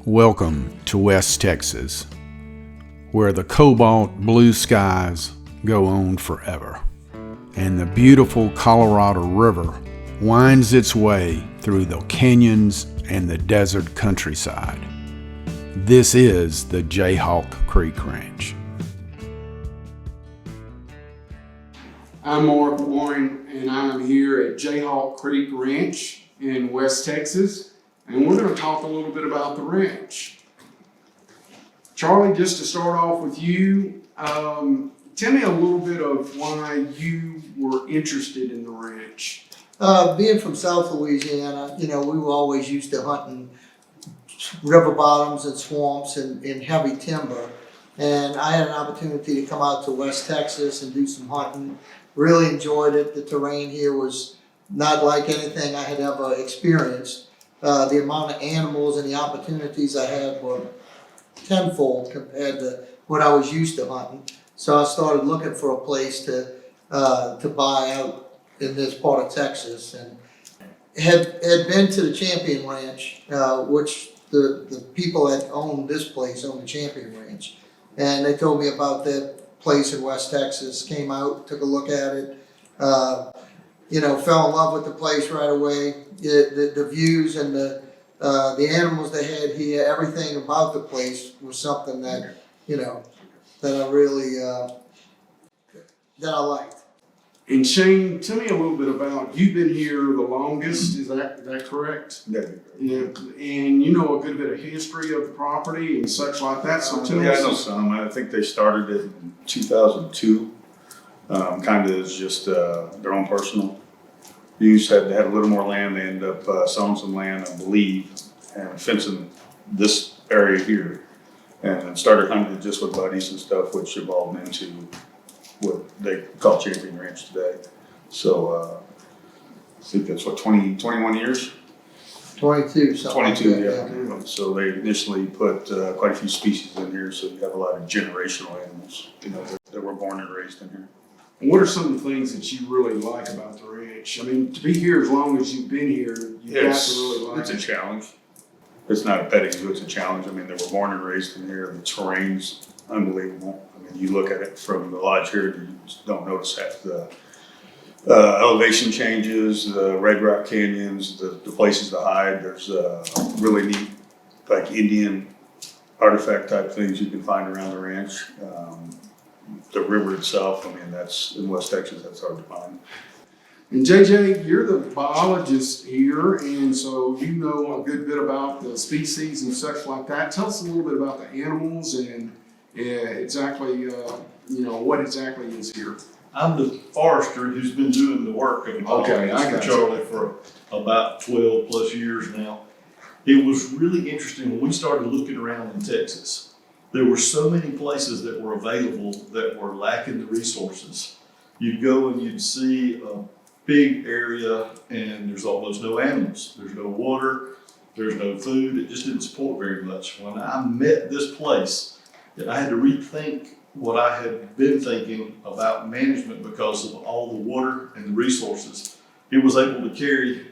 Welcome to West Texas, where the cobalt blue skies go on forever, and the beautiful Colorado River winds its way through the canyons and the desert countryside. This is the Jayhawk Creek Ranch. I'm Mark Warren, and I'm here at Jayhawk Creek Ranch in West Texas. And we're going to talk a little bit about the ranch. Charlie, just to start off with you, tell me a little bit of why you were interested in the ranch. Being from South Louisiana, we were always used to hunting river bottoms and swamps and heavy timber. And I had an opportunity to come out to West Texas and do some hunting. Really enjoyed it. The terrain here was not like anything I had ever experienced. The amount of animals and the opportunities I had were tenfold compared to what I was used to hunting. So I started looking for a place to buy out in this part of Texas, and had been to the Champion Ranch, which the people that owned this place owned the Champion Ranch, and they told me about that place in West Texas. Came out, took a look at it. Fell in love with the place right away. The views and the animals they had here, everything about the place was something that that I really that I liked. And Shane, tell me a little bit about, you've been here the longest, is that correct? Yeah. Yeah, and you know a good bit of history of the property and such like that, so tell Yeah, us. I know some. I think they started it in 2002, kind of as just their own personal use. Had a little more land. They ended up selling some land, I believe, and fencing this area here, and started hunting just with buddies and stuff, which evolved into what they call Champion Ranch today. So I think that's what, 21 years? 22, something 22, like yeah. that, So they initially put quite a few species in here, so you have a lot of generational animals, that were born and raised in here. What are some of the things that you really like about the ranch? I mean, to be here as long as you've been here, you've got to really like It's a it. challenge. It's not a petting zoo, it's a challenge. I mean, they were born and raised in here. The terrain's unbelievable. I mean, you look at it from the lodge here, you just don't notice half the elevation changes, the red rock canyons, the places to hide. There's really neat, like Indian artifact type things you can find around the ranch. The river itself, I mean, that's in West Texas, that's hard to find. And JJ, you're the biologist here, and so you know a good bit about the species and such like that. Tell us a little bit about the animals and exactly, what exactly is here. I'm the forester who's been doing the work of Okay, I got you. Charlie for about 12 plus years now. It was really interesting when we started looking around in Texas. There were so many places that were available that were lacking the resources. You'd go and you'd see a big area and there's almost no animals. There's no water, there's no food. It just didn't support very much. When I met this place, I had to rethink what I had been thinking about management because of all the water and the resources. It was able to carry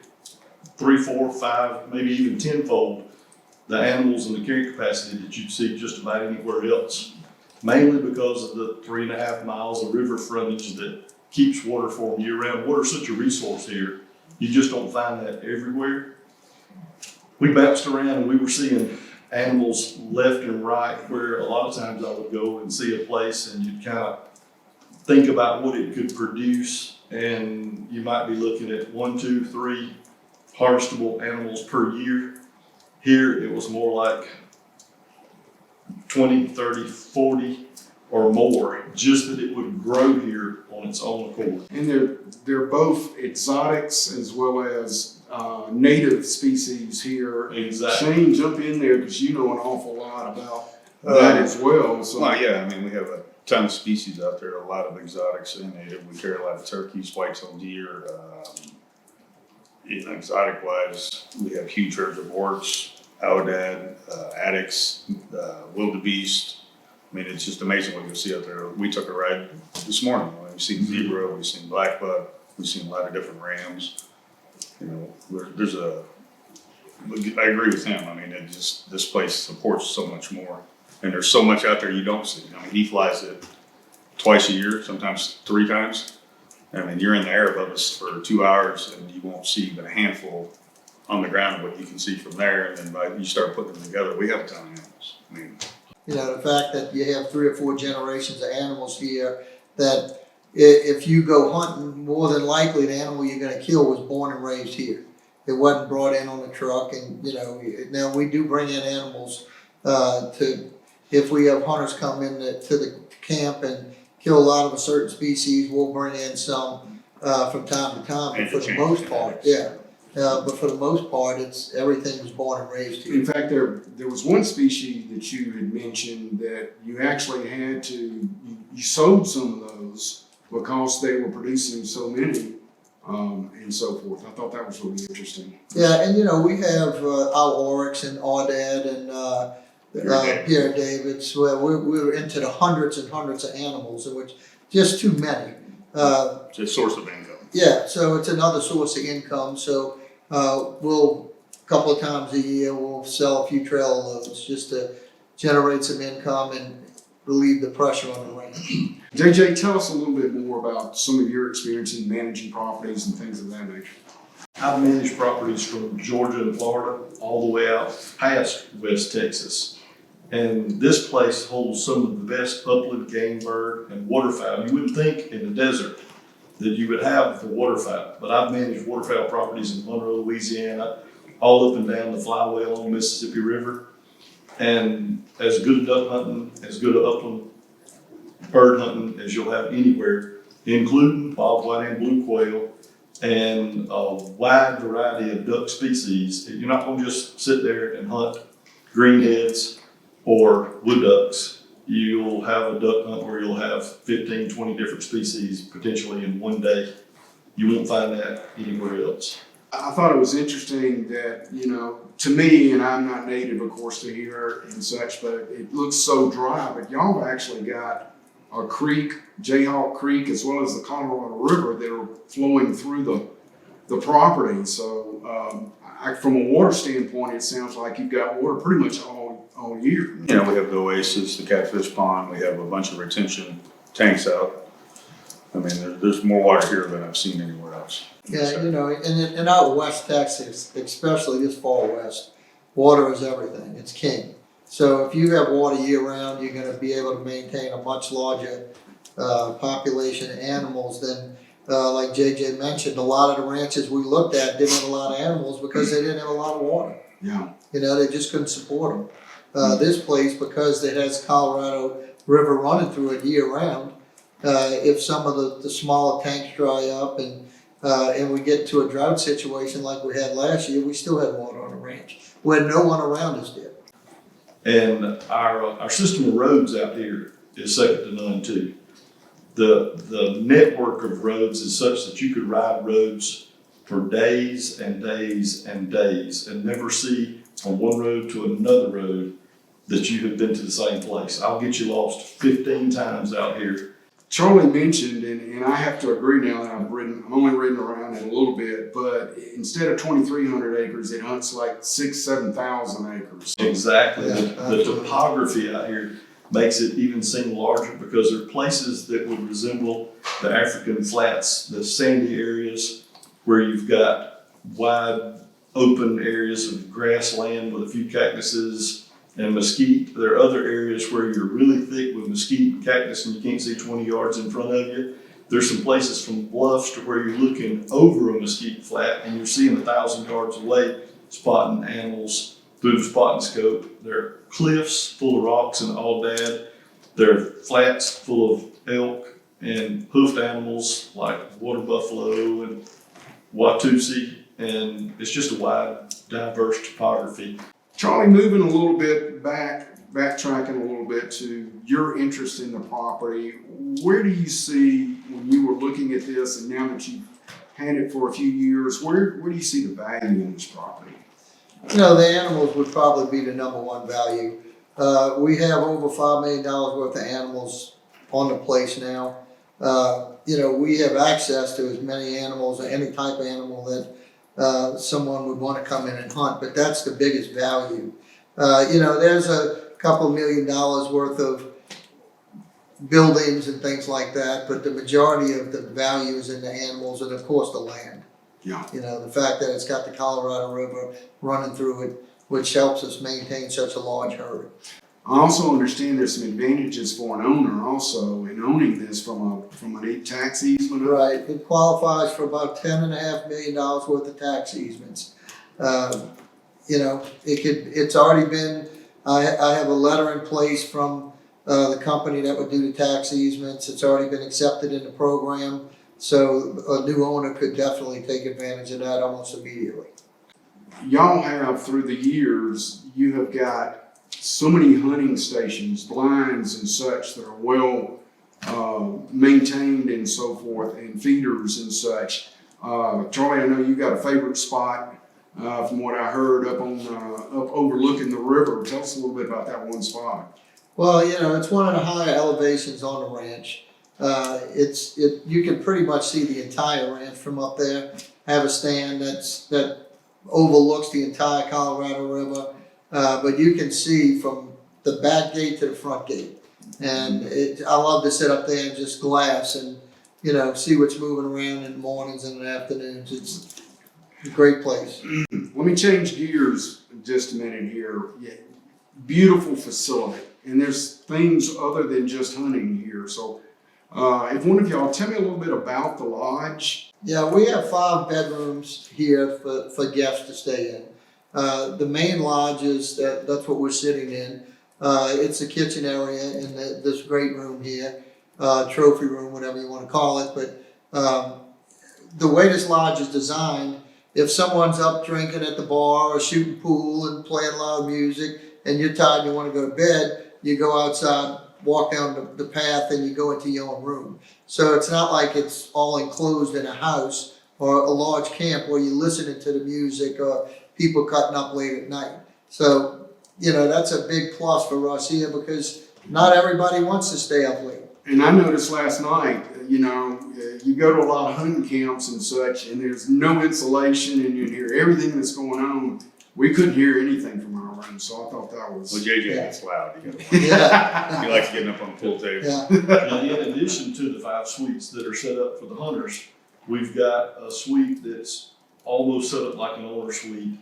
3, 4, 5, maybe even tenfold the animals and the carrying capacity that you'd see just about anywhere else. Mainly because of the 3.5 miles of river frontage that keeps water for them year round. Water's such a resource here. You just don't find that everywhere. We bounced around and we were seeing animals left and right, where a lot of times I would go and see a place and you'd kind of think about what it could produce, and you might be looking at 1, 2, 3 harvestable animals per year. Here it was more like 20, 30, 40 or more, just that it would grow here on its own accord. And they're both exotics as well as native species here. Exactly. Shane, jump in there because you know an awful lot about that as well. So. Well, yeah, I mean, we have a ton of species out there, a lot of exotics and native. We carry a lot of turkeys, white-tailed deer. Exotic wise, we have huge herds of orcs, aoudad, addax, wildebeest. I mean, it's just amazing what you see out there. We took a ride this morning. We've seen zebra, we've seen black buck, we've seen a lot of different rams. There's a I agree with him. I mean, this place supports so much more. And there's so much out there you don't see. I mean, he flies it twice a year, sometimes 3 times. I mean, you're in the air above us for 2 hours and you won't see even a handful on the ground of what you can see from there. And then by you start putting them together, we have a ton of animals. I mean, You know, the fact that you have 3 or 4 generations of animals here, that if you go hunting, more than likely the animal you're gonna kill was born and raised here. It wasn't brought in on the truck, and, you know, now we do bring in animals, if we have hunters come in to the camp and kill a lot of a certain species, we'll bring in some, from time to time, but for the most part, yeah. But for the most part, everything was born and raised here. In fact, there was one species that you had mentioned that you actually had to, you sold some of those because they were producing so many, and so forth. I thought that was really interesting. Yeah, and you know, we have our oryx and aoudad and Pierre David's, where we're into the hundreds and hundreds of animals, in which just too many. it's a source of income. Yeah, so it's another source of income. So we'll, a couple of times a year, we'll sell a few trailer loads just to generate some income and relieve the pressure on the ranch. JJ, tell us a little bit more about some of your experience in managing properties and things of that nature. I've managed properties from Georgia and Florida all the way out past West Texas. And this place holds some of the best upland game bird and waterfowl. You wouldn't think in the desert that you would have the waterfowl, but I've managed waterfowl properties in Monroe, Louisiana, all up and down the flyway along the Mississippi River. And as good duck hunting, as good upland bird hunting as you'll have anywhere, including bobwhite and blue quail, and a wide variety of duck species. You're not gonna just sit there and hunt greenheads or wood ducks. You'll have a duck hunt where you'll have 15, 20 different species potentially in one day. You won't find that anywhere else. I thought it was interesting that, you know, to me, and I'm not native, of course, to here and such, but it looks so dry, but y'all have actually got a creek, Jayhawk Creek, as well as the Colorado River that are flowing through the property. So from a water standpoint, it sounds like you've got water pretty much all year. You know, we have the oasis, the catfish pond, we have a bunch of retention tanks out. I mean, there's more water here than I've seen anywhere else. Yeah, you know, and in out West Texas, especially this far west, water is everything. It's king. So if you have water year round, you're going to be able to maintain a much larger population of animals than, like JJ mentioned, a lot of the ranches we looked at didn't have a lot of animals because they didn't have a lot of water. Yeah. You know, they just couldn't support them. This place, because it has Colorado River running through it year round, if some of the smaller tanks dry up and we get to a drought situation like we had last year, we still had water on the ranch where no one around us did. And our system of roads out here is second to none too. The network of roads is such that you could ride roads for days and days and days and never see from one road to another road that you have been to the same place. I'll get you lost 15 times out here. Charlie mentioned, and I have to agree now that I'm only ridden around it a little bit, but instead of 2,300 acres, it hunts like 7,000 acres. Exactly. Yeah, The topography out here makes it even seem larger because there are places that would resemble the African flats, the sandy areas where you've got wide open areas of grassland with a few cactuses and mesquite. There are other areas where you're really thick with mesquite and cactus and you can't see 20 yards in front of you. There's some places from bluffs to where you're looking over a mesquite flat and you're seeing 1,000 yards away, spotting animals through the spotting scope. There are cliffs full of rocks and aoudad. There are flats full of elk and hoofed animals like water buffalo and Watusi, and it's just a wide, diverse topography. Charlie, moving a little bit backtracking a little bit to your interest in the property, where do you see, when you were looking at this and now that you've had it for a few years, where do you see the value in this property? You know, the animals would probably be the number one value. We have over $5 million worth of animals on the place now. You know, we have access to as many animals or any type of animal that someone would want to come in and hunt, but that's the biggest value. There's a couple $1 million worth of buildings and things like that, but the majority of the value is in the animals and of course the land. Yeah. The fact that it's got the Colorado River running through it, which helps us maintain such a large herd. I also understand there's some advantages for an owner also in owning this from an tax easement. Right, it qualifies for about $10.5 million worth of tax easements. It's already been, I have a letter in place from the company that would do the tax easements. It's already been accepted in the program, so a new owner could definitely take advantage of that almost immediately. Y'all have, through the years, you have got so many hunting stations, blinds and such that are well maintained and so forth, and feeders and such. Charlie, I know you got a favorite spot from what I heard up overlooking the river. Tell us a little bit about that one spot. Well, it's one of the higher elevations on the ranch. You can pretty much see the entire ranch from up there. Have a stand that overlooks the entire Colorado River, but you can see from the back gate to the front gate. And I love to sit up there and just glass and see what's moving around in the mornings and the afternoons. It's a great place. Let me change gears just a minute here. Yeah, beautiful facility, and there's things other than just hunting here. So if one of y'all tell me a little bit about the lodge. Yeah, we have 5 bedrooms here for guests to stay in. The main lodge that's what we're sitting in. It's a kitchen area in this great room here, trophy room, whatever you want to call it. But the way this lodge is designed, if someone's up drinking at the bar or shooting pool and playing loud music and you're tired and you want to go to bed, you go outside, walk down the path, and you go into your own room. So it's not like it's all enclosed in a house or a large camp where you're listening to the music or people cutting up late at night. So, that's a big plus for us here because not everybody wants to stay up late. And I noticed last night, you go to a lot of hunting camps and such, and there's no insulation, and you hear everything that's going on. We couldn't hear anything from our room, so I thought that was. Well, JJ gets loud. Yeah. He likes getting up on the pool table. Yeah. Now, in addition to the 5 suites that are set up for the hunters, we've got a suite that's almost set up like an owner suite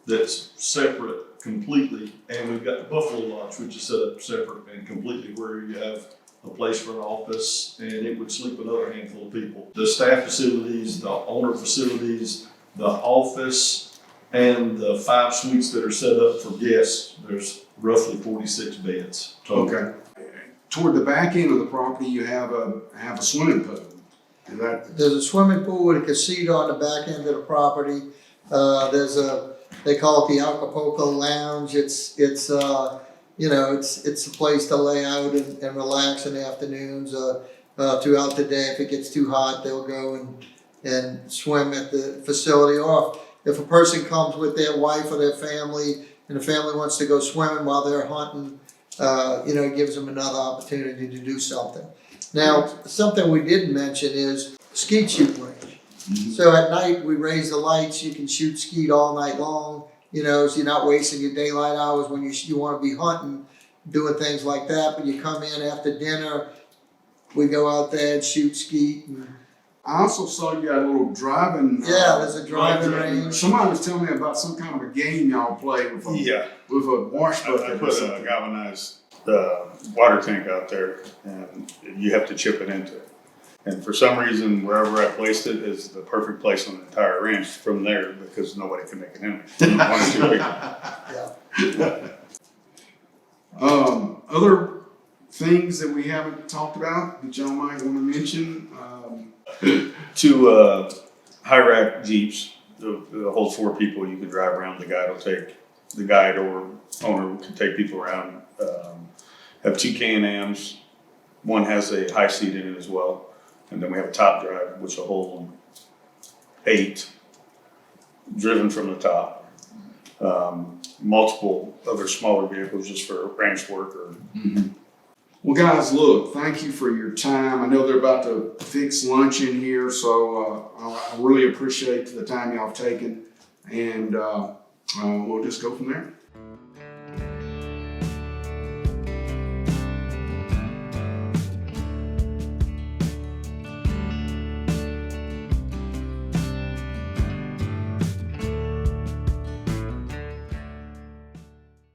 that's separate completely, and we've got the Buffalo Lodge, which is set up separate and completely where you have a place for an office, and it would sleep another handful of people. The staff facilities, the owner facilities, the office, and the 5 suites that are set up for guests, there's roughly 46 beds total. Okay. Toward the back end of the property, you have a swimming pool. Is that? There's a swimming pool with a casino on the back end of the property. They call it the Acapulco Lounge. It's a place to lay out and relax in the afternoons. Throughout the day, if it gets too hot, they'll go and swim at the facility. Or if a person comes with their wife or their family, and the family wants to go swimming while they're hunting, it gives them another opportunity to do something. Now, something we didn't mention is skeet shooting range. Mm-hmm. So at night, we raise the lights. You can shoot skeet all night long, so you're not wasting your daylight hours when you want to be hunting, doing things like that. But you come in after dinner, we go out there and shoot skeet. I also saw you got a little driving. Yeah, there's a driving range. Somebody was telling me about some kind of a game y'all play with a wash bucket. I put a galvanized water tank out there, and you have to chip it into it. And for some reason, wherever I placed it is the perfect place on the entire ranch from there because nobody can make it in. 1 or 2 people. Yeah. Other things that we haven't talked about that y'all might want to mention? 2 high-rack Jeeps that hold 4 people. You can drive around. The guide or owner can take people around. Have 2 Can-Ams. One has a high seat in it as well. And then we have a top drive, which will hold 8, driven from the top. Multiple other smaller vehicles just for ranch work or Well, guys, look, thank you for your time. I know they're about to fix lunch in here, so I really appreciate the time y'all have taken, and we'll just go from there.